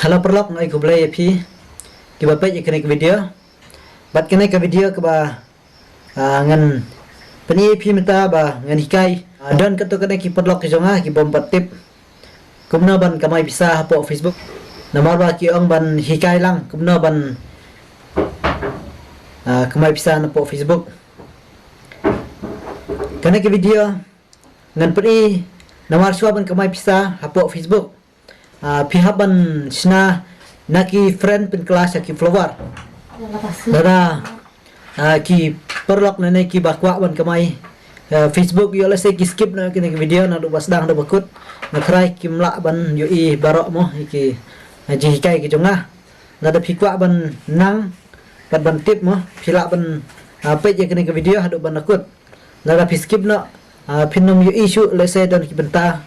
Kalau perlu ai ko blay pi ki ba page kene video bat kene ka video ke ba ngan pani pi meta ba ngan hikai dan kato kene ki perlu ke jonga ki bom tip kumna ban kamai bisa hapo Facebook namar ba ki ong ban hikai lang kumna ban kamai bisa na po Facebook kene ke video ngan pani namar shua ban kamai bisa hapo Facebook pihak ban sina naki friend pen kelas ki flower dara ki perlok nene ki bakwa ban kamai Facebook yo la se ki skip na kene video na do basdang do bakut na try ki mla ban yo I barok mo ki ji kai ki jonga na da pikwa ban nang ban tip mo pila ban page kene video hadu ban akut na da skip na pinom yo issue le se don ki benta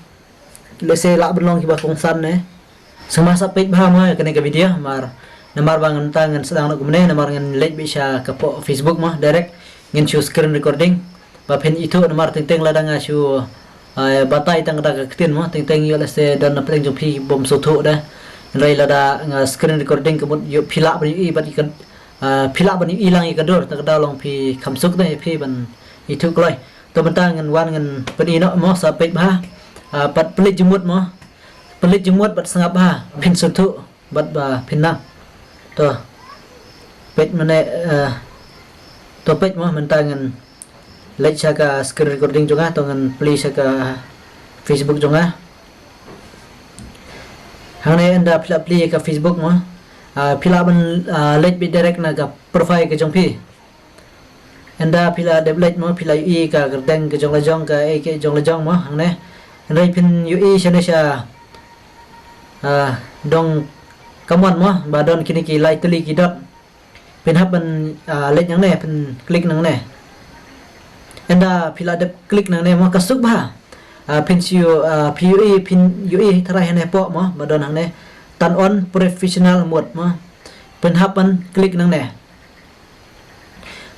lese la belong ki ba kongsan ne semasa page baham kene ke video namar bangan tangan sedang nak gumne namar ngan lek bisa ke Facebook mah direct ngin show screen recording ba pen itu namar teng ladang show batai tang da ketin mah teng yo lese dan pleng jompi bom soto da rai lada screen recording kemut yo phila ban I bat ikan phila ban I lang ikador tak da long pi khamsuk da pi ban itu kloi to bentang ngan wan ngan peni no mo sa page bah pat pelit jemut mo pelit jemut bat sangap ha pin sutu bat ba pinang to page mane to page mo mentangan like saka screen recording juga to ngan play saka Facebook juga hang ne anda play ka Facebook mo pila ban like bi direct na ka profile ke jongpi anda pila develop mo pila I ka gerdeng ke jong lajong ka ke jong lajong mo hang ne rai pin UI Indonesia dong kamon mo badon kini ki like teli ki dot pin hab ban like nang ne pin klik nang ne enda pila de klik nang ne mo kasuk ba pin siu PUI pin UI tharai ne po mo badon nang ne turn on professional mode mo pin hab ban klik nang ne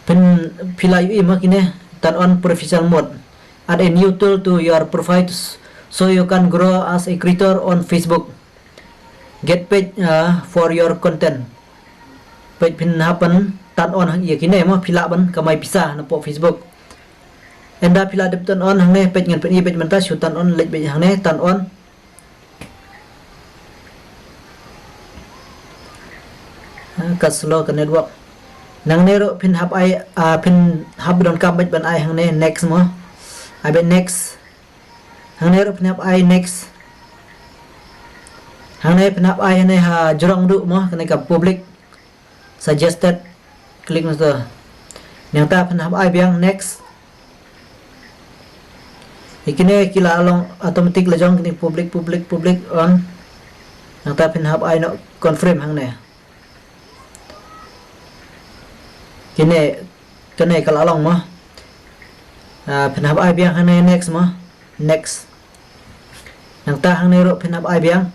pin pila UI mo kini turn on professional mode add a new tool to your profile so you can grow as a creator on Facebook. Get paid for your content. Page pin happen turn on ya kini mo pila ban kamai pisah na po Facebook. Enda pila de turn on hang ne page ngan page mentas show turn on like page hang ne turn on. Ka slow ka network. Nang ne ro pin hab ai pin hab don kam ban ai hang ne next mo. I bet next hang ne ro pin hab ai next hang ne pin hab ai ne ha jorong du mo kene ka public suggested klik na to yang ta pin hab ai biang next ikine kila along automatic la jong kini public on yang ta pin hab ai no confirm hang ne kine kala along mo pin hab ai biang hang ne next mo next yang ta hang ne ro pin hab ai biang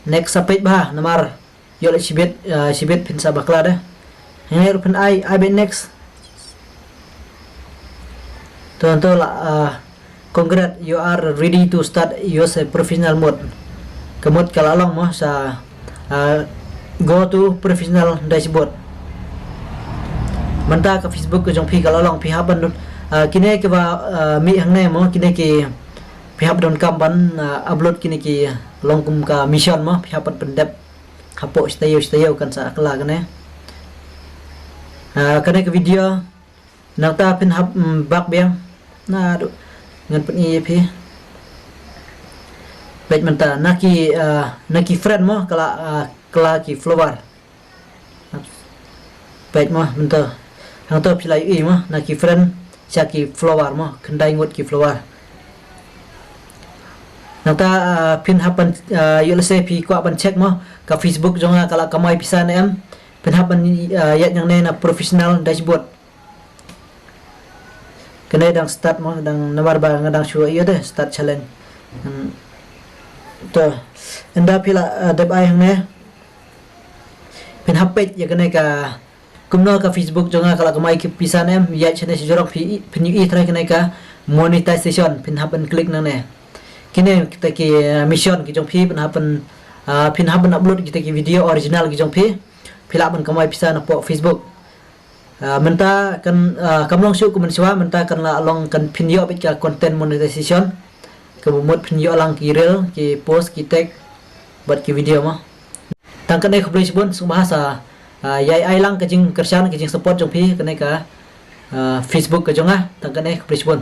next sa page ba namar yo la sibet pin sa bakla da hang ne ro pin ai bet next to la congrats you are ready to start use a professional mode kemut kala long mo sa go to professional dashboard manta ka Facebook ke jong pi kala long pi haban kini ke ba mi hang ne mo kini ki pihak don kamban upload kini ki longkum ka mission mo pihak pendep hapo stay kan sa akla kene kene ke video nang ta pin hab bak biang na do ngan pen ep page menta naki friend mo kala ki flower page mo menta hang to pilai I mo naki friend Chaki flower mo kendai ngut ki flower nata pin hapan yo lese pi kwa ban check mo ka Facebook jonga kala kamai pisan em pin hapan yat yang ne na professional dashboard kene dang start mo dang namar ba ngadang show iyo de start challenge to enda pila deb ai hang ne pin hapet ya kene ka kumno ka Facebook jonga kala kamai ki pisan em ya chene jorok pi penyu I try kene ka monetization pin happen klik nang ne kini kita ki mission ki jong pi pin happen pin haban upload kita ki video original ki jong phi la ban kamai pisa na po Facebook menta kan kamlong su kumen siwa menta kan la long kan pin yo bit ka content monetization ke bumut pin yo lang ki reel ki post ki tag buat ki video ma tang kan ai khublai sibun sung bahasa yai ai lang ka jing kersan ka jing support jong phi kan ai ka Facebook ka jong tang kan ai khublai sibun